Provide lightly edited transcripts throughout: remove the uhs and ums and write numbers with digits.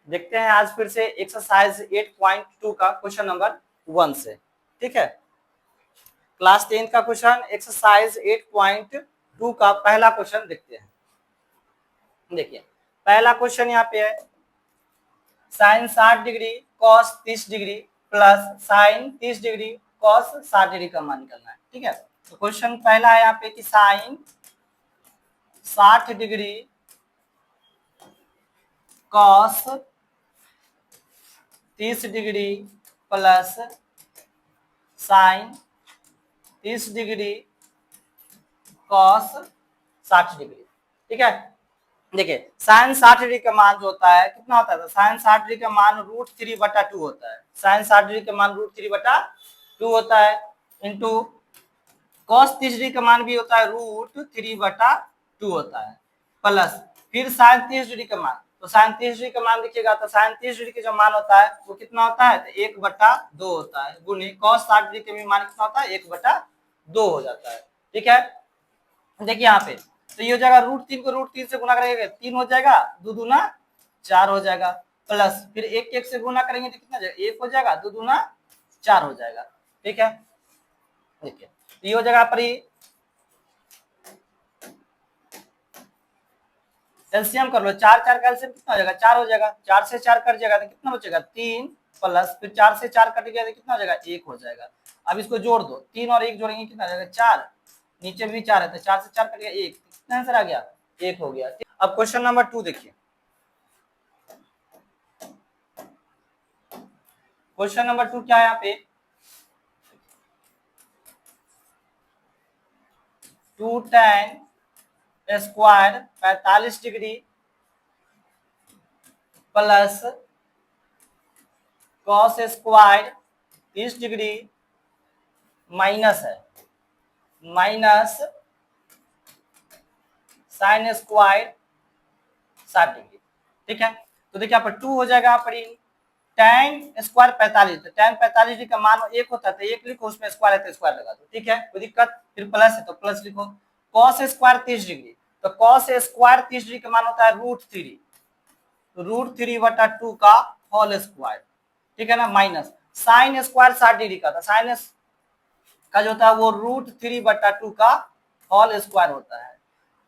देखते हैं आज फिर से एक्सरसाइज 8.2 का क्वेश्चन नंबर 1 से। ठीक है, क्लास 10 का क्वेश्चन एक्सरसाइज 8.2 का पहला क्वेश्चन देखते हैं। देखिए पहला क्वेश्चन यहाँ पे है sine 60 degree cos 30 degree plus sine 30 degree cos 60 degree का मान निकालना है। ठीक है, तो क्वेश्चन पहला है यहाँ पे कि sine 60 degree cos 30 degree plus sine 30 degree cos 60 degree. ठीक है, देखिए साइन 60 डिग्री का मान जो होता है कितना होता है, साइन 60 डिग्री का मान √3/2 होता है। साइन 60 डिग्री का मान √3/2 होता है इंटू कॉस 30 डिग्री का मान भी होता है √3/2 होता है प्लस फिर साइन 30 डिग्री का मान, तो साइन 30 डिग्री का मान देखिएगा तो साइन 30 डिग्री का जो मान होता है वो कितना होता है, तो 1/2 होता है गुने कॉस 60 डिग्री का भी मान कितना होता है 1/2 हो जाता है। ठीक है, देखिए यहाँ पे तो ये हो जाएगा √3 को √3 से गुना करेंगे 3 हो जाएगा, 2 दूना 4 हो जाएगा प्लस फिर 1 से गुना करेंगे तो कितना जाएगा 1 हो जाएगा, 2 दूना 4 हो जाएगा। ठीक है, देखिए ये हो जाएगा पर एलसीएम कर लो, 4 का एलसीएम कितना हो जाएगा 4 हो जाएगा, 4 से 4 कट जाएगा तो कितना बचेगा 3 प्लस फिर 4 से 4 कट गया तो कितना हो जाएगा 1 हो जाएगा। अब इसको जोड़ दो, 3 और 1 जोड़ेंगे कितना हो जाएगा 4, नीचे भी 4 है तो 4 से 4 कट गया 1, कितना आंसर आ गया 1 हो गया। अब क्वेश्चन नंबर 2 देखिए, क्वेश्चन नंबर 2 क्या है यहाँ पे 2 tan square 45 degree plus cos square 30 degree minus है माइनस साइन स्क्वायर 60 डिग्री। ठीक है, तो देखिए यहाँ पर 2 हो जाएगा यहाँ पर tan स्क्वायर 45, तो tan 45 डिग्री का मान 1 होता है तो 1 लिखो, उसमें स्क्वायर है तो स्क्वायर लगा दो। ठीक है, कोई दिक्कत, फिर प्लस है तो प्लस लिखो, cos स्क्वायर 30 डिग्री, तो cos स्क्वायर 30 डिग्री का मान होता है √3/2 का होल स्क्वायर। ठीक है ना, माइनस साइन स्क्वायर 60 डिग्री का था, साइन का जो होता है वो √3/2 का होल स्क्वायर होता है।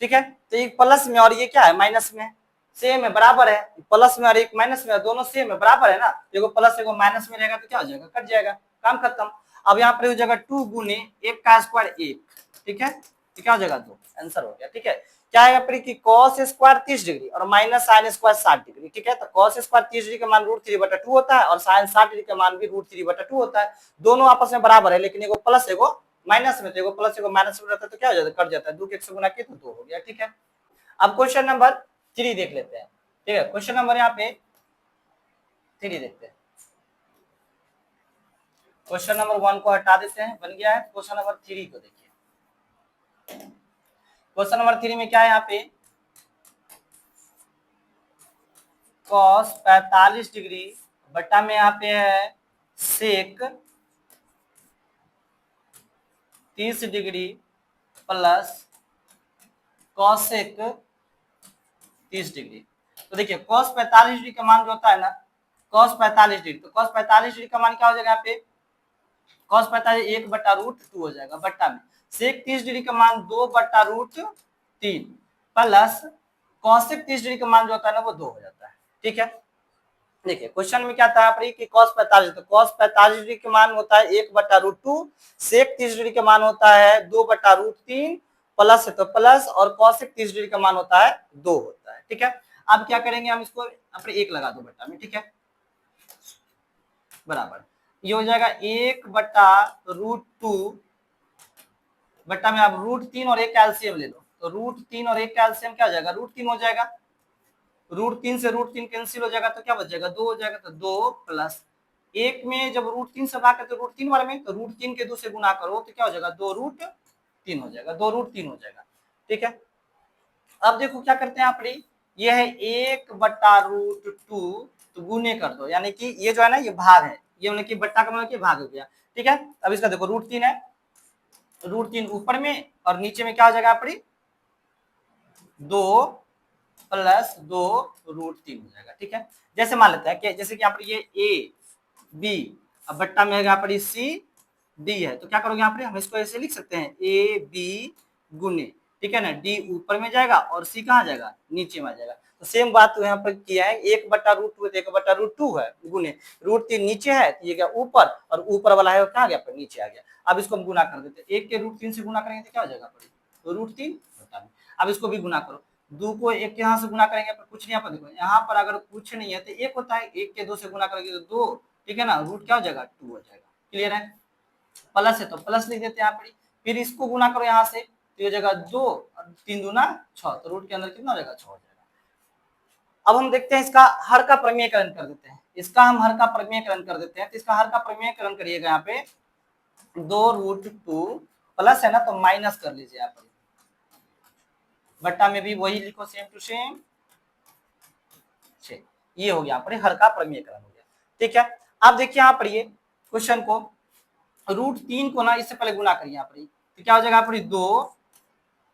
ठीक है, तो एक प्लस में और ये क्या है माइनस में, सेम है बराबर है, प्लस में और एक माइनस में दोनों सेम है बराबर है ना, एगो प्लस एगो माइनस में रहेगा तो क्या हो जाएगा कट जाएगा, काम खत्म। अब यहाँ पर हो जाएगा 2 गुने 1 का स्क्वायर 1। ठीक है, तो क्या हो जाएगा 2, आंसर हो गया। ठीक है, क्या आएगा पर कि cos स्क्वायर 30 डिग्री और माइनस साइन स्क्वायर 60 डिग्री। ठीक है, तो cos स्क्वायर 30 डिग्री का मान √3/2 होता है और साइन 60 डिग्री का मान भी √3/2 होता है, दोनों आपस में बराबर है, लेकिन एगो प्लस एगो माइनस में, तो एगो प्लस एगो माइनस में रहता है तो क्या हो जाता है कट जाता है, 2 के 1 से गुना किया तो 2 हो गया। ठीक है, अब क्वेश्चन नंबर 3 देख लेते हैं। ठीक है, क्वेश्चन नंबर यहाँ पे 3 देखते हैं, क्वेश्चन नंबर 1 को हटा देते हैं, बन गया है। क्वेश्चन नंबर 3 को देखिए, क्वेश्चन नंबर 3 में क्या है यहाँ पे cos 45 डिग्री बटा में यहाँ पे है सेक 30 डिग्री प्लस कॉसेक 30 डिग्री। तो देखिए cos 45 डिग्री का मान जो होता है ना cos 45 डिग्री, तो cos 45 डिग्री का मान क्या हो जाएगा यहाँ पे cos 45 1/√2 हो जाएगा बट्टा में सेक 30 डिग्री का मान 2/√3 प्लस कॉसेक 30 डिग्री का मान जो होता है ना वो 2 हो जाता है। ठीक है, देखिए क्वेश्चन में क्या था कि cos 45, तो cos 45 डिग्री का मान होता है 1/√2, सेक 30 डिग्री का मान होता है 2/√3 प्लस है तो प्लस और cosec 30 डिग्री का मान होता है 2 होता है। ठीक है, अब क्या करेंगे हम इसको अपने 1 लगा दो बट्टा में। ठीक है, बराबर ये हो जाएगा 1/√2 बट्टा में आप √3 और 1 कैल्सियम ले लो, तो √3 और 1 कैल्सियम क्या हो जाएगा √3 हो जाएगा, √3 से √3 कैंसिल हो जाएगा तो क्या बच जाएगा 2 हो जाएगा, तो 2 प्लस 1 में जब √3 से भाग तो √3 वाले में, तो √3 के 2 से गुना करो तो क्या हो जाएगा 2√3 हो जाएगा, 2√3 हो जाएगा। ठीक है, अब देखो क्या करते हैं आप, ये है 1/√2 तो गुने कर दो, यानी कि ये जो है ना ये भाग है, ये मतलब कि बट्टा का मतलब कि भाग हो गया। ठीक है, अब इसका देखो √3 है, √3 ऊपर में और नीचे में क्या हो जाएगा आप 2 प्लस 2√3 हो जाएगा। ठीक है, जैसे मान लेते हैं कि जैसे कि यहाँ पर ये ए बी, अब बट्टा में यहाँ पर सी डी है, तो क्या करोगे यहाँ पर हम इसको ऐसे लिख सकते हैं ए बी गुने, ठीक है ना, डी ऊपर में जाएगा और सी कहाँ जाएगा, नीचे में आ जाएगा। तो सेम बात तो यहाँ पर किया है, 1/√2 तो 1/√2 है गुने √3 नीचे है तो ये क्या ऊपर, और ऊपर वाला है वो कहाँ गया पर नीचे आ गया। अब इसको हम गुना कर देते हैं, 1 के √3 से गुना करेंगे तो क्या हो जाएगा तो √3 बटा में। अब इसको भी गुना करो, 2 को 1 के यहाँ से गुना करेंगे पर कुछ नहीं, यहाँ पर देखो यहाँ पर अगर कुछ नहीं है तो 1 होता है, 1 के 2 से गुना करेंगे तो 2, ठीक है ना, रूट क्या हो जाएगा 2 हो जाएगा। क्लियर है, प्लस है तो प्लस लिख देते हैं यहाँ पर, फिर इसको गुना करो यहाँ से तो ये जगह 2 और 3 दूना 6, तो रूट के अंदर कितना हो जाएगा 6 हो जाएगा। अब हम देखते हैं इसका हर का प्रमेयकरण कर देते हैं, इसका हम हर का प्रमेयकरण कर देते हैं। तो इसका हर का प्रमेयकरण करिएगा यहाँ पे 2√2 प्लस है ना तो माइनस कर लीजिए यहाँ पर, बट्टा में भी वही लिखो सेम टू सेम, ये हो गया यहाँ पर हर का प्रमेयकरण हो गया। ठीक है, अब देखिए यहाँ पर ये क्वेश्चन को √3 को ना इससे पहले गुना करिए यहाँ पर, तो क्या हो जाएगा यहाँ पर 2,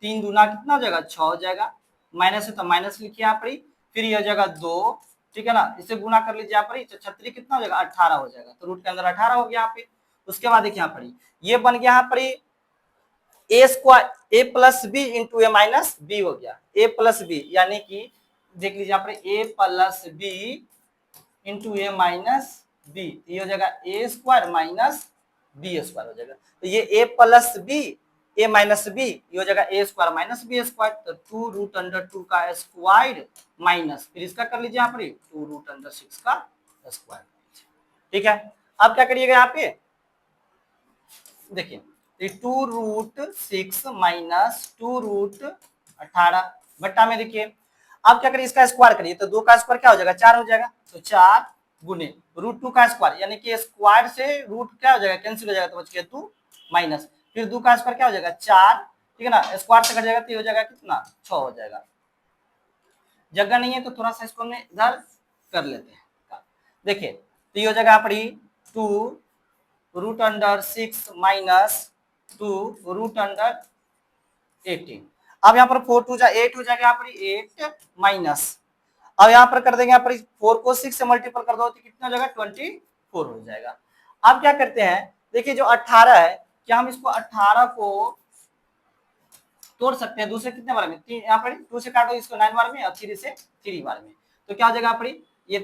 3 दूना कितना हो जाएगा 6 हो जाएगा, माइनस है तो माइनस लिखिए यहाँ पर, फिर ये हो जाएगा 2, ठीक है ना, इसे गुना कर लीजिए यहाँ पर, तो 36 कितना हो जाएगा 18 हो जाएगा, तो रूट के अंदर 18 हो गया यहाँ पे। उसके बाद देखिए यहाँ पर ये बन गया यहाँ पर ए square A plus B into A minus B हो गया, ए प्लस बी यानी कि देख लीजिए यहाँ पर ए plus B into A minus B, ये हो जाएगा ए स्क्वायर माइनस बी स्क्वायर हो जाएगा। तो ये ए प्लस बी ए माइनस बी, ये हो जाएगा ए स्क्वायर माइनस बी स्क्वायर, तो 2√2 का स्क्वायर माइनस, फिर इसका कर लीजिए यहाँ पर 2√6 का स्क्वायर। ठीक है, अब क्या करिएगा यहाँ पे देखिए 2√6 माइनस 2√18 बट्टा में देखिए, अब क्या करिए इसका स्क्वायर करिए, तो 2 का स्क्वायर क्या हो जाएगा 4 हो जाएगा, तो 4 गुने √2 का स्क्वायर यानी कि स्क्वायर से रूट क्या हो जाएगा कैंसिल हो जाएगा, तो बच गया 2 माइनस, फिर 2 का स्क्वायर क्या हो जाएगा 4, ठीक है ना, स्क्वायर से कट जाएगा तो हो जाएगा कितना 6 हो जाएगा। जगह नहीं है तो थोड़ा सा इसको हमने इधर कर लेते हैं, देखिए तो ये हो जाएगा यहाँ पर 2√6 माइनस 2√18। अब यहाँ पर 4 2 जा 8 हो जाएगा, यहाँ पर 8 माइनस, अब यहाँ पर कर देंगे यहाँ पर 4 को 6 से मल्टीपल कर दो तो कितना हो जाएगा 24 हो जाएगा। अब क्या करते हैं देखिए जो 18 है, क्या हम इसको 18 को तोड़ सकते हैं दूसरे कितने बार में, यहाँ पर 2 से काटो इसको 9 बार में और 3 से 3 बार में, तो क्या हो जाएगा यहाँ पर ये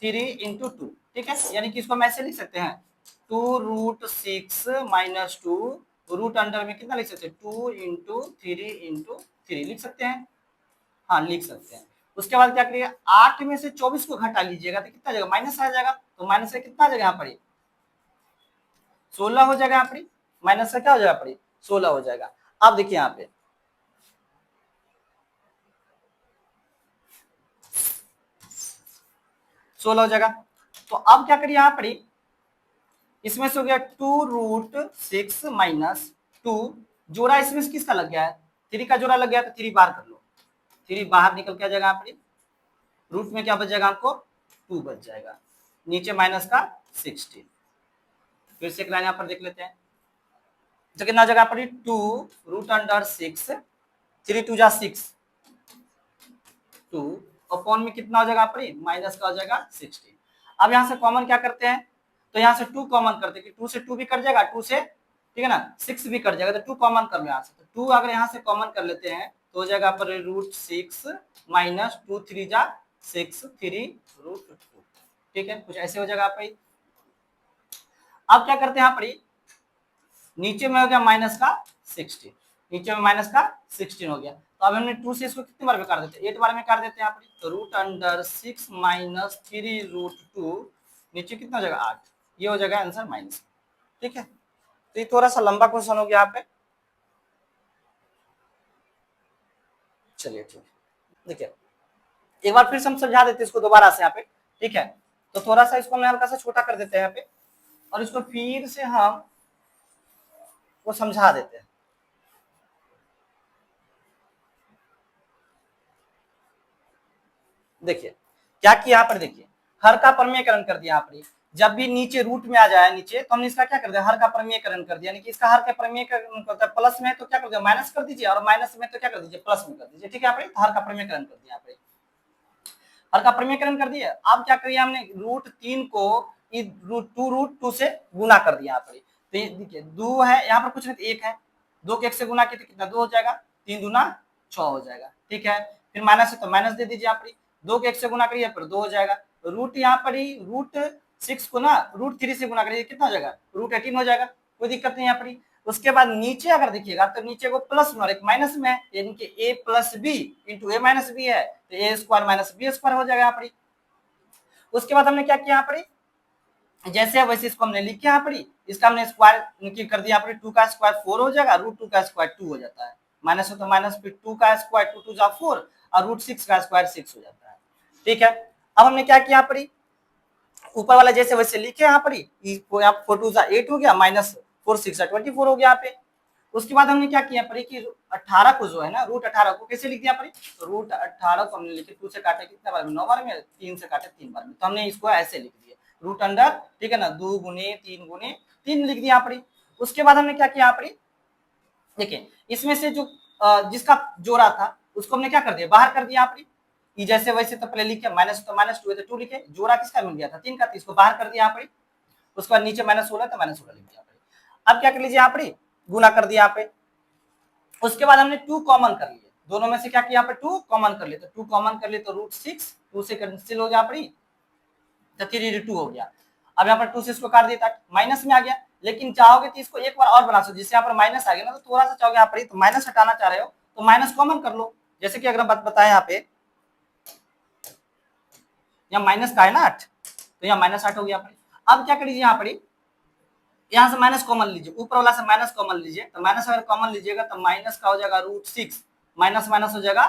3 इंटू 2, ठीक है, यानी कि इसको हम ऐसे लिख सकते हैं 2√6 माइनस 2 रूट अंडर में कितना लिख सकते हैं 2 इंटू 3 लिख सकते हैं, हाँ लिख सकते हैं। उसके बाद क्या करिएगा 8 में से 24 को घटा लीजिएगा तो कितना आ जाएगा माइनस आ जाएगा, तो माइनस से कितना आ जाएगा यहाँ पर 16 हो जाएगा, यहाँ पर माइनस से क्या हो जाएगा यहाँ पर 16 हो जाएगा। अब देखिए यहाँ पे 16 हो जाएगा, तो अब क्या करिए यहाँ पर इसमें से हो गया 2√6 माइनस 2, जोड़ा इसमें से किसका लग गया है 3 का जोड़ा लग गया, तो 3 बाहर कर लो, 3 बाहर निकल के आ जाएगा यहाँ पर, रूट में क्या बच जाएगा हमको 2 बच जाएगा, नीचे माइनस का 16। फिर से एक लाइन यहाँ पर देख लेते हैं, तो कितना जगह पर 2√6 3 2 जा 6 2 अपॉन में कितना हो जाएगा पर माइनस का हो जाएगा 16। अब यहाँ से कॉमन क्या करते हैं, तो यहाँ से 2 कॉमन करते हैं कि 2 से 2 भी कट जाएगा, 2 से ठीक है ना 6 भी कट जाएगा, तो 2 कॉमन कर लो यहाँ से, तो 2 अगर यहाँ से कॉमन कर लेते हैं तो हो जाएगा पर √6 माइनस 2 3 जा 6 3√2, ठीक है, कुछ ऐसे हो जाएगा पर। अब क्या करते हैं यहाँ पर नीचे में हो गया माइनस का 16, नीचे में माइनस का 16 हो गया, तो अब हमने 2 से इसको कितने बार में काट देते हैं 8 बार में काट देते हैं यहाँ पर, तो √6 माइनस 3√2 नीचे कितना हो जाएगा 8, ये हो जाएगा आंसर माइनस, ठीक है। तो ये थोड़ा सा लंबा क्वेश्चन हो गया यहाँ पे, चलिए ठीक है, देखिए एक बार फिर से हम समझा देते हैं इसको दोबारा से यहाँ पे, ठीक है, तो थोड़ा सा इसको हम हल्का सा छोटा कर देते हैं यहाँ पे और इसको फिर से हम वो समझा देते हैं। देखिए क्या किया यहाँ पर, देखिए हर का प्रमेयकरण कर दिया यहाँ पर। जब भी नीचे रूट में आ जाए नीचे, तो हमने इसका क्या कर दिया, हर का प्रमेयकरण कर दिया, यानी कि इसका हर का प्रमेयकरण करता है, प्लस में तो क्या कर दिया, माइनस कर दीजिए, और माइनस में तो क्या कर दीजिए, प्लस में कर दीजिए। ठीक है, यहाँ पर हर का प्रमेयकरण कर दिया, यहाँ पे हर का प्रमेयकरण कर दिया। अब क्या करिए, हमने √3 को √2 से गुना कर दिया यहाँ पर। तो ये देखिए 2 है यहाँ पर, कुछ नहीं, 1 है, 2 के 1 से गुना किया तो कितना, 2 हो जाएगा, 3 दूना 6 हो जाएगा। ठीक है, फिर माइनस है तो माइनस दे दीजिए यहाँ पर, 2 के 1 से गुना करिए पर 2 हो जाएगा। रूट यहाँ पर ही √6 को ना √3 से गुना करिए, कितना हो जाएगा, √18 हो जाएगा, कोई दिक्कत नहीं यहाँ पर। उसके बाद नीचे अगर देखिएगा तो नीचे को प्लस में और एक माइनस में है, यानी कि a plus B into A minus B है, तो A square minus B square हो जाएगा यहाँ पर। उसके बाद हमने क्या किया यहाँ पर, जैसे वैसे इसको हमने लिखा यहाँ पर, इसका हमने स्क्वायर कर दिया यहाँ पर, 2 का स्क्वायर 4 हो जाएगा, √2 का स्क्वायर 2 हो जाता है, माइनस हो तो माइनस, फिर 2 का स्क्वायर 2 2 जा 4 और √6 का स्क्वायर 6 हो जाता है। ठीक है, अब हमने क्या किया यहाँ पर, ऊपर वाला जैसे वैसे लिखे यहाँ पर, 4 2 जा 8 हो गया, माइनस 4 6 जा 24 हो गया यहाँ पे। उसके बाद हमने क्या किया पर कि 18 को जो है ना, √18 को कैसे लिख दिया पर, तो √18 को हमने लिखे 2 से काटे कितने बार में, 9 बार में, 3 से काटे 3 बार में, तो हमने इसको ऐसे लिख दिया रूट अंडर, ठीक है ना, 2 गुने 3 गुने 3 लिख दिया यहाँ पर। उसके बाद हमने क्या किया यहाँ पर, देखिए इसमें से जो जिसका जोड़ा था उसको हमने क्या कर दिया, बाहर कर दिया यहाँ पर, ये जैसे वैसे तो पहले लिखे माइनस तो माइनस 2 है तो 2 लिखे, जोड़ा किसका मिल गया था, 3 का, तो इसको बाहर कर दिया यहाँ पर। उसके बाद नीचे -16 तो -16 लिख दिया यहाँ पर। अब क्या कर लीजिए यहाँ पर, गुना कर दिया यहाँ पे। उसके बाद हमने 2 कॉमन कर लिए, दोनों में से क्या किया, यहाँ पे 2 कॉमन कर लिए, तो 2 कॉमन कर लिए तो √6, 2 से कैंसिल हो गया पड़ी, तो 3 हो गया। अब यहाँ पर 2 से इसको काट दिया, माइनस में आ गया, लेकिन चाहोगे तो इसको एक बार और बना सकते, जिससे यहाँ पर माइनस आ गया ना, तो थोड़ा सा चाहोगे यहाँ पर, तो माइनस हटाना चाह रहे हो तो माइनस कॉमन कर लो, जैसे कि अगर बात बताए यहाँ पे, यहाँ माइनस का है ना 8, तो यहाँ -8 हो गया यहाँ पर। अब क्या करिए यहाँ पर, यहाँ से माइनस कॉमन लीजिए, ऊपर वाला से माइनस कॉमन लीजिए, तो माइनस अगर कॉमन लीजिएगा तो माइनस का हो जाएगा √6, माइनस माइनस हो जाएगा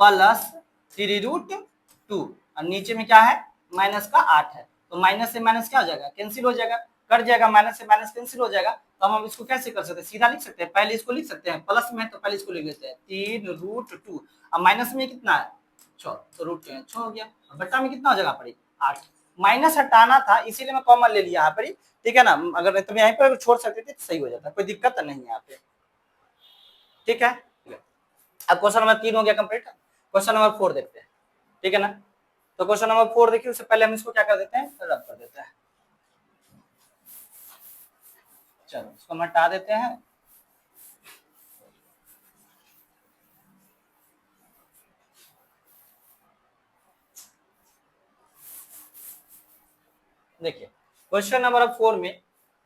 प्लस 3√2, और नीचे में क्या है, माइनस का 8 है, तो माइनस से माइनस क्या हो जाएगा, कैंसिल हो जाएगा, कट जाएगा, माइनस से माइनस कैंसिल हो जाएगा। तो हम इसको कैसे कर सकते हैं, सीधा लिख सकते हैं, पहले इसको लिख सकते हैं, प्लस में तो पहले इसको लिख लेते हैं 3√2, अब माइनस में कितना है 6, तो √6 हो गया, बट्टा में कितना हो जाएगा पड़ी 8, माइनस हटाना था इसीलिए मैं कॉमन ले लिया यहाँ पर, ठीक है ना, अगर तुम यहीं पर छोड़ सकते थे तो सही हो जाता, कोई दिक्कत नहीं है यहाँ पे। ठीक है, अब क्वेश्चन नंबर 3 हो गया कंप्लीट, क्वेश्चन नंबर 4 देखते हैं, ठीक है ना। तो क्वेश्चन नंबर 4 देखिए, उससे पहले हम इसको क्या कर देते हैं, रब कर देते हैं, चलो इसको हम हटा देते हैं। देखिए क्वेश्चन नंबर 4 में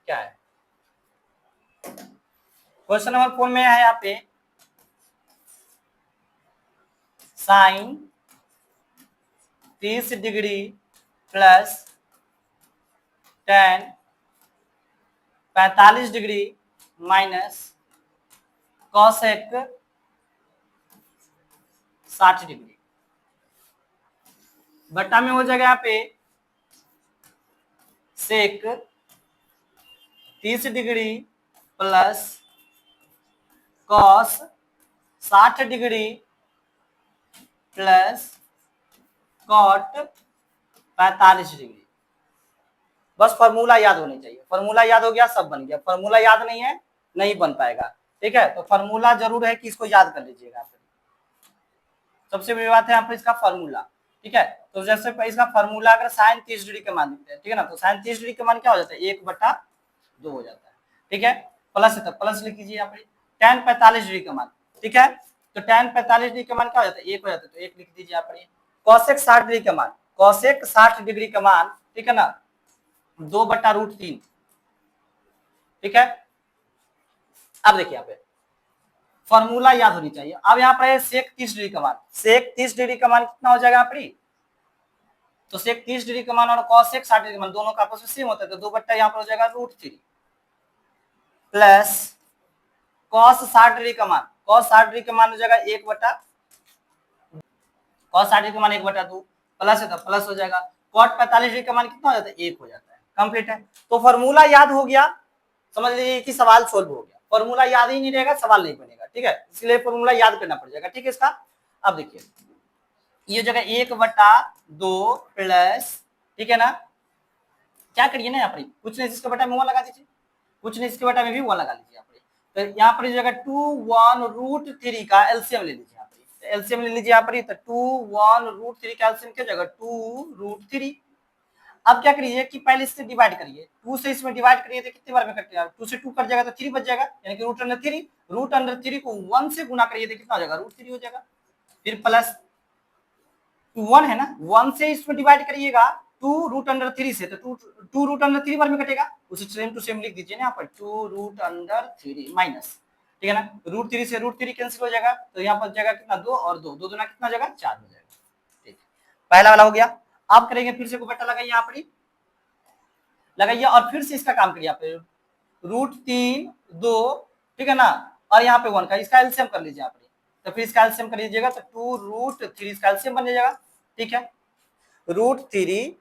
क्या है, क्वेश्चन नंबर 4 में है यहाँ पे sine 30 degree plus tan 45 degree minus cosec 60 degree, बट्टा में हो जाएगा यहाँ पे sec 30 degree plus cos 60 degree plus cot 45 degree. बस फॉर्मूला याद होनी चाहिए, फॉर्मूला याद हो गया सब बन गया, फॉर्मूला याद नहीं है नहीं बन पाएगा, ठीक है, तो फॉर्मूला जरूर है कि इसको याद कर लीजिएगा। सबसे बड़ी बात है यहाँ पर इसका फॉर्मूला, ठीक है, तो जैसे इसका फॉर्मूला अगर साइन 30 डिग्री का मान देते हैं, ठीक है ना, तो साइन 30 डिग्री का मान क्या हो जाता है 1/2 हो जाता है, ठीक है, प्लस है तो प्लस लिख लीजिए यहाँ पर, tan 45 डिग्री का मान, ठीक है, तो tan 45 डिग्री का मान क्या हो जाता है 1 हो जाता है, तो 1 लिख दीजिए यहाँ पर। कॉसेक 60 डिग्री का मान, कॉसेक 60 डिग्री का मान, ठीक है ना, 2/√3, ठीक है। अब देखिए यहाँ पे फॉर्मूला याद होनी चाहिए। अब यहाँ पर सेक 30 डिग्री का मान, सेक 30 डिग्री का मान कितना हो जाएगा यहाँ पर, तो सेक 30 डिग्री का मान और कॉसेक 60 डिग्री का मान दोनों का आपस में सेम होता है, तो 2 बट्टा यहाँ पर हो जाएगा √3 प्लस कॉस 60 डिग्री का मान, कॉस 60 डिग्री का मान हो जाएगा 1/, कॉस 60 डिग्री का मान 1/2, प्लस है तो प्लस हो जाएगा, कॉट 45 डिग्री का मान कितना हो जाता है 1 हो जाता है, कंप्लीट है। तो फॉर्मूला याद हो गया, समझ लीजिए कि सवाल सोल्व हो गया, फॉर्मूला याद ही नहीं रहेगा सवाल नहीं बनेगा, ठीक है, इसलिए फॉर्मूला याद करना पड़ जाएगा, ठीक है। इसका अब देखिए ये जगह 1/2 प्लस ठीक है ना। क्या करिए ना यहाँ पर कुछ नहीं, इसके बटा में 1 लगा दीजिए, कुछ नहीं इसके बटा में भी 1 लगा लीजिए यहाँ पर। तो यहाँ पर जगह 2 1 रूट 3 का एलसीएम ले लीजिए यहाँ पर, एलसीएम ले लीजिए यहाँ पर। तो 2 1 रूट 3 का एलसीएम क्या जगह 2 रूट 3। अब क्या करिए कि पहले इससे डिवाइड करिए, 2 से इसमें डिवाइड करिए तो कितने बार में कटेगा, 2 से 2 कट जाएगा तो 3 बच जाएगा, यानी कि रूट अंडर 3, रूट अंडर 3 को 1 से गुना करिए तो कितना हो जाएगा रूट 3 हो जाएगा। फिर प्लस 1 है ना, 1 से इसमें डिवाइड करिएगा 2 रूट अंडर 3 से, तो 2 रूट अंडर 3 बार में कटेगा, उसे सेम टू सेम लिख दीजिए ना यहाँ पर 2 रूट अंडर 3 माइनस, ठीक है ना, रूट 3 से रूट 3 कैंसिल हो जाएगा, तो यहाँ पर जाएगा कितना 2 और 2 2 दूना कितना जाएगा 4 हो जाएगा। ठीक, पहला वाला हो गया। आप करेंगे फिर से को बट्टा लगाइए यहाँ पर लगाइए और फिर से इसका काम करिए यहाँ पे रूट 3 2, ठीक है ना, और यहाँ पे 1 का इसका एलसीएम कर लीजिए यहाँ पे, तो फिर इसका एलसीएम कर लीजिएगा तो 2 रूट 3 इसका एलसीएम बन जाएगा, ठीक है, रूट 3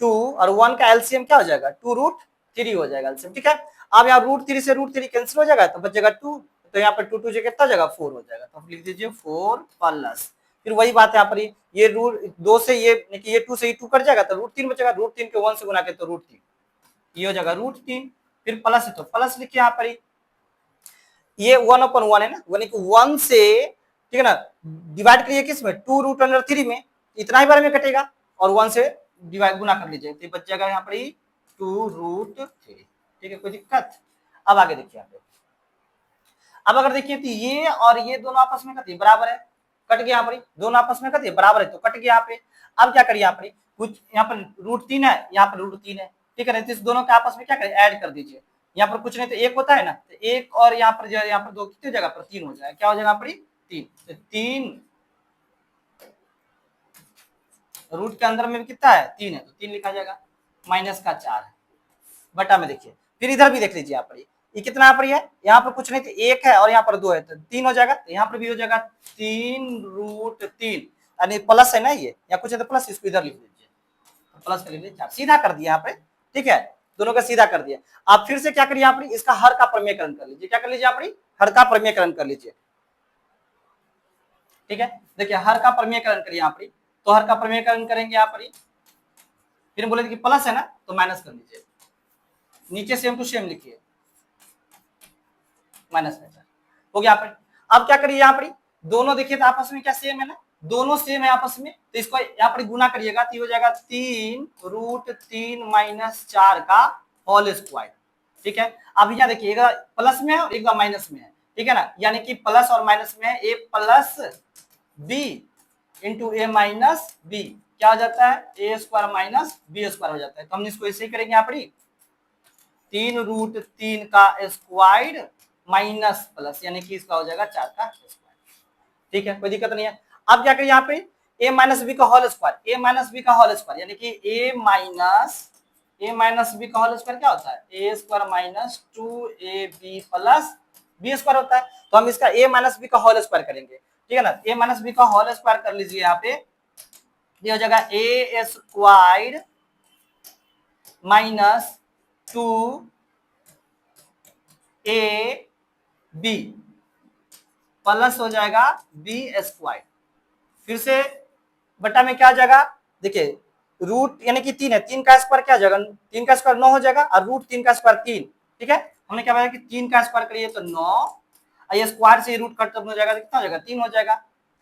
2 और 1 का एलसीएम क्या हो जाएगा 2 रूट 3 हो जाएगा एलसीएम, ठीक है। अब यहाँ रूट 3 से रूट 3 कैंसिल हो जाएगा तो बच जाएगा 2, तो यहाँ पर 2 2 जगह कितना हो जाएगा 4 हो जाएगा, तो आप लिख दीजिए 4 प्लस, फिर वही बात है यहाँ पर ये रूट 2 से ये 2 से ये 2 कट जाएगा तो रूट 3 बचेगा, रूट 3 के 1 से गुना के तो रूट 3, ये हो जाएगा रूट 3, फिर प्लस है तो प्लस लिखिए यहाँ पर ये 1/1 है ना, 1 से, ठीक है ना, डिवाइड करिए किस में 2 रूट अंडर 3 में, इतना ही बार में कटेगा और 1 से डिवाइड गुना कर लीजिए तो बच जाएगा यहाँ पर 2 रूट 3, ठीक है, कोई दिक्कत। अब आगे देखिए यहाँ पे, अब अगर देखिए तो ये और ये दोनों आपस में कट बराबर है, कट गया यहाँ पर, दोनों आपस में कट बराबर है तो कट गया यहाँ पे। अब क्या करिए यहाँ पर कुछ यहाँ पर रूट 3 है, यहाँ पर रूट 3 है, ठीक है, तो इस दोनों के आपस में क्या करें ऐड कर दीजिए, यहाँ पर कुछ नहीं तो 1 होता है ना, तो 1 और यहाँ पर जो है यहाँ पर 2 कितनी जगह पर 3 हो जाएगा, क्या हो जाएगा यहाँ पर 3, तो 3 रूट के अंदर में कितना है 3 है तो 3 लिखा जाएगा, माइनस का 4 है बटा में। देखिए फिर इधर भी देख लीजिए यहाँ पर ये कितना यहाँ पर है, यहाँ पर कुछ नहीं तो 1 है और यहाँ पर 2 है तो 3 हो जाएगा, तो यहाँ पर भी हो जाएगा 3 रूट 3, यानी प्लस है ना ये, या कुछ है तो प्लस, इसको इधर लिख दीजिए प्लस कर लीजिए 4, सीधा कर दिया यहाँ पे, ठीक है, दोनों का सीधा कर दिया। आप फिर से क्या करिए यहाँ पर इसका हर का प्रमेयकरण कर लीजिए, क्या कर लीजिए यहाँ पर हर का प्रमेयकरण कर लीजिए, ठीक है, देखिए हर का प्रमेयकरण करिए यहाँ पर, तो हर का प्रमेयकरण करेंगे यहाँ पर, फिर बोले कि प्लस है ना तो माइनस कर लीजिए, नीचे सेम टू सेम लिखिए माइनस में हो गया यहाँ पर। अब क्या करिए यहाँ पर दोनों देखिए तो आपस में क्या सेम है ना, दोनों सेम है आपस में, तो इसको यहाँ पर गुना करिएगा तो हो जाएगा 3 रूट 3 माइनस 4 का होल स्क्वायर, ठीक है। अब यहाँ देखिए एक प्लस में है और एक माइनस में है, ठीक है ना, यानी कि प्लस और माइनस में है ए plus B into A minus B, क्या हो जाता है ए स्क्वायर माइनस बी स्क्वायर हो जाता है, तो हम इसको ऐसे ही करेंगे यहाँ पर 3 रूट 3 का स्क्वायर माइनस प्लस, यानी कि इसका हो जाएगा 4 का स्क्वायर, ठीक है, कोई दिक्कत नहीं है। अब क्या करिए यहाँ पे a माइनस बी का whole square, a minus B का होल स्क्वायर, यानी कि a माइनस बी का होल स्क्वायर क्या होता है a square minus 2ab plus B square होता है, तो हम इसका a माइनस बी का होल स्क्वायर करेंगे, ठीक है ना, a माइनस बी का होल स्क्वायर कर लीजिए यहाँ पे, ये हो जाएगा a square minus 2ab plus हो जाएगा बी स्क्वायर, फिर से बटा में क्या आ जाएगा, देखिए रूट यानी कि 3 है, 3 का स्क्वायर क्या आ जाएगा 3 का स्क्वायर 9 हो जाएगा और रूट 3 का स्क्वायर 3, ठीक है, हमने क्या बताया कि 3 का स्क्वायर करिए तो 9 और ये स्क्वायर से रूट कट हो जाएगा तो कितना हो जाएगा 3 हो जाएगा,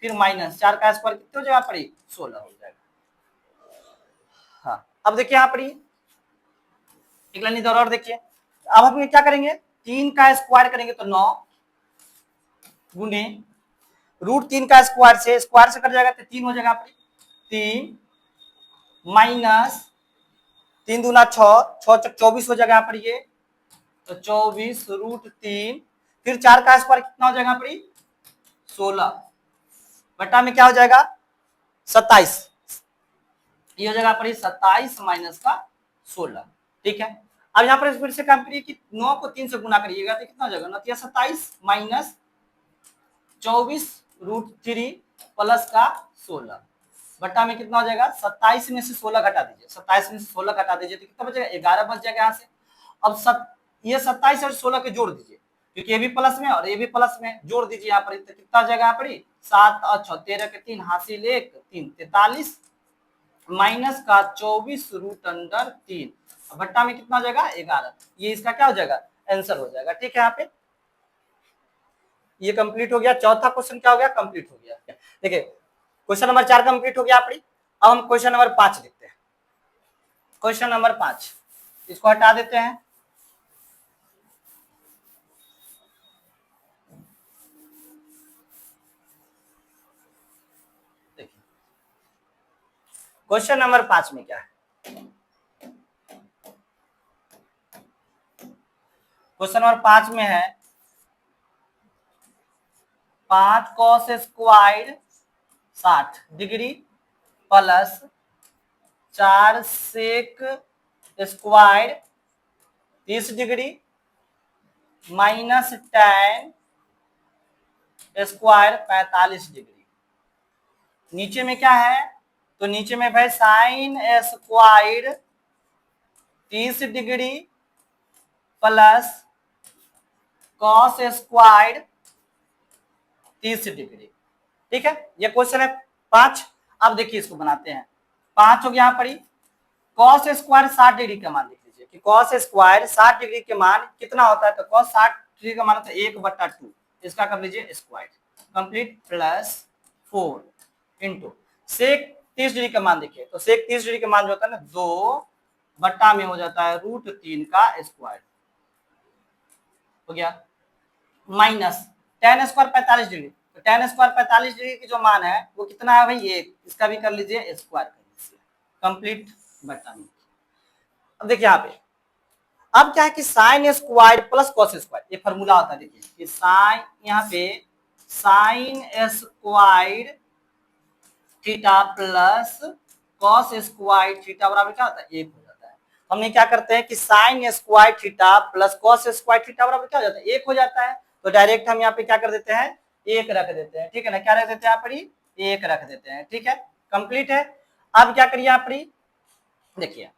फिर माइनस 4 का स्क्वायर कितने हो जाएगा पर 16 हो जाएगा। हाँ अब देखिए यहाँ पर एक लाइन इधर और देखिए, अब हम क्या करेंगे 3 का स्क्वायर करेंगे तो 9 गुने रूट 3 का स्क्वायर से कट जाएगा तो 3 हो जाएगा 3 माइनस 3 दूना 6 24 हो जाएगा यहाँ पर ये, तो 24 रूट 3, फिर 4 का स्क्वायर कितना हो जाएगा यहाँ पर 16 बटा में क्या हो जाएगा 27, ये हो जाएगा पर 27 माइनस का 16, ठीक है। अब यहाँ पर फिर से काम करिए कि 9 को 3 से गुना करिएगा तो कितना हो जाएगा 9 27 माइनस 24 रूट 3 प्लस का 16 बटा में कितना हो जाएगा 27 में से 16 घटा दीजिए, 27 में से 16 घटा दीजिए तो कितना बचेगा 11 बच जाएगा यहाँ से। अब ये 27 और 16 के जोड़ दीजिए, क्योंकि ये भी प्लस में और ये भी प्लस में, जोड़ दीजिए यहाँ पर तो कितना हो जाएगा यहाँ पर 7 और 6 13 के 3 हासिल 1 3 43 माइनस का 24√3। बट्टा में कितना हो जाएगा 11। ये इसका क्या हो जाएगा आंसर हो जाएगा। ठीक है, यहाँ पे ये कंप्लीट हो गया। चौथा क्वेश्चन क्या हो गया कंप्लीट हो गया। देखिए क्वेश्चन नंबर 4 कंप्लीट हो गया अपनी। अब हम क्वेश्चन नंबर 5 देखते हैं। क्वेश्चन नंबर 5 इसको हटा देते हैं। देखिए क्वेश्चन नंबर 5 में क्या है। क्वेश्चन नंबर 5 में है 5 cos square 60 degree plus 4 sec square 30 degree minus tan square 45 degree. नीचे में क्या है तो नीचे में भाई sine square 30 degree plus cos square 30 degree. ठीक है, ये क्वेश्चन है 5। अब देखिए इसको बनाते हैं। 5 हो गया यहाँ पर ही कॉस स्क्वायर 60 डिग्री का मान लिख लीजिए कि कॉस स्क्वायर 60 डिग्री के मान कितना होता है। तो कॉस 60 डिग्री का मान होता है 1/2। इसका कर लीजिए square complete plus 4 into sec 30 degree का मान देखिए। तो सेक 30 डिग्री का मान जो होता है ना 2 में हो जाता है √3 का स्क्वायर हो गया माइनस tan स्क्वायर 45 डिग्री। तो tan स्क्वायर 45 डिग्री की जो मान है वो कितना है भाई 1। इसका भी कर लीजिए स्क्वायर कर लीजिए कंप्लीट बटा में। अब देखिए यहाँ पे अब क्या है कि sine square plus cos square ये फॉर्मूला होता है। देखिए कि साइन यहाँ पे sine square theta plus cos square theta बराबर क्या होता है 1 हो जाता है। हमने क्या करते हैं कि sine square theta plus cos square theta बराबर क्या हो जाता है 1 हो जाता है। तो डायरेक्ट हम यहाँ पे क्या कर देते हैं 1 रख देते हैं। ठीक है ना, क्या रख देते हैं यहाँ पर 1 रख देते हैं। ठीक है कंप्लीट है। अब क्या करिए यहाँ पर देखिए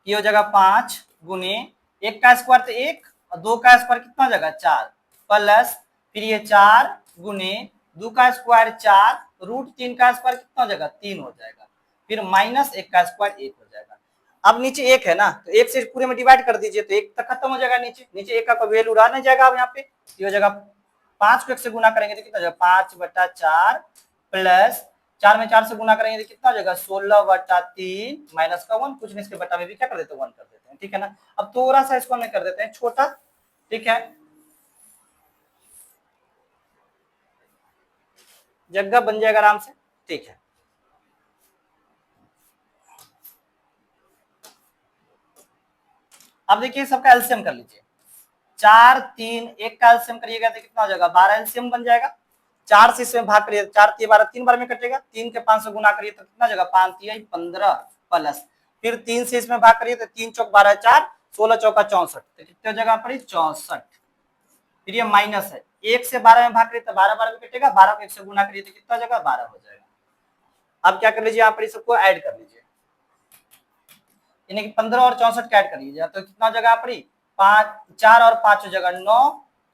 ये हो जाएगा 5 गुने 1 का स्क्वायर तो 1 और 2 का स्क्वायर कितना हो जाएगा 4 प्लस फिर ये 4 गुने 2 का स्क्वायर 4 √3 का स्क्वायर कितना हो जाएगा 3 हो जाएगा फिर माइनस 1 का स्क्वायर 1 हो जाएगा। अब नीचे 1 है ना तो 1 से पूरे में डिवाइड कर दीजिए तो 1 तक खत्म हो जाएगा। नीचे 1 का कोई वैल्यू रह नहीं जाएगा। अब यहाँ पे ये हो जाएगा 5 को 1 से गुना करेंगे तो कितना हो जाएगा 5/4 प्लस 4 में 4 से गुना करेंगे तो कितना हो जाएगा 16/3 माइनस का 1 कुछ नहीं इसके बटा में भी क्या कर देते हैं 1 कर देते हैं। ठीक है ना, अब थोड़ा सा इसको हम कर देते हैं छोटा। ठीक है, जगह बन जाएगा आराम से। ठीक है, अब देखिए सबका एलसीएम कर लीजिए। 4 3 1 का एलसीएम करिएगा तो कितना हो जाएगा 12 एलसीएम बन जाएगा। 4 से इसमें भाग करिए 4 3 12 3 बार में कटेगा। 3 के 5 से गुना करिए तो कितना हो जाएगा 5 3 15 प्लस फिर 3 से इसमें भाग करिए तो 3 चौक 12 4 16 चौका 64 तो कितने जगह पर 64। फिर ये माइनस है 1 से 12 में भाग करिए तो 12 बार में कटेगा। 12 को 1 से गुना करिए तो कितना जगह 12 हो जाएगा। अब क्या कर लीजिए यहाँ पर सबको ऐड कर लीजिए यानी कि 15 और 64 का ऐड कर लीजिए तो कितना जगह पर 5 4 और 5 जगह 9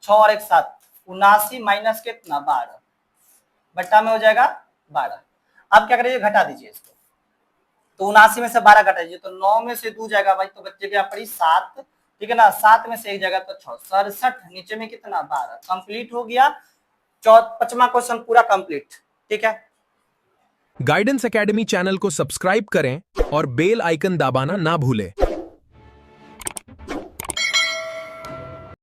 6 और 1 7 79 माइनस कितना 12 बट्टा में हो जाएगा 12। अब क्या करिए घटा दीजिए इसको तो 79 में से 12 घटा दीजिए तो 9 में से 2 जाएगा भाई तो बच्चे क्या पड़ी 7। ठीक है ना, 7 में से 1 जाएगा तो 6 67 नीचे में कितना 12 कंप्लीट हो गया। 5वां क्वेश्चन पूरा कंप्लीट। ठीक है, गाइडेंस एकेडमी चैनल को सब्सक्राइब करें और बेल आइकन दबाना ना भूलें।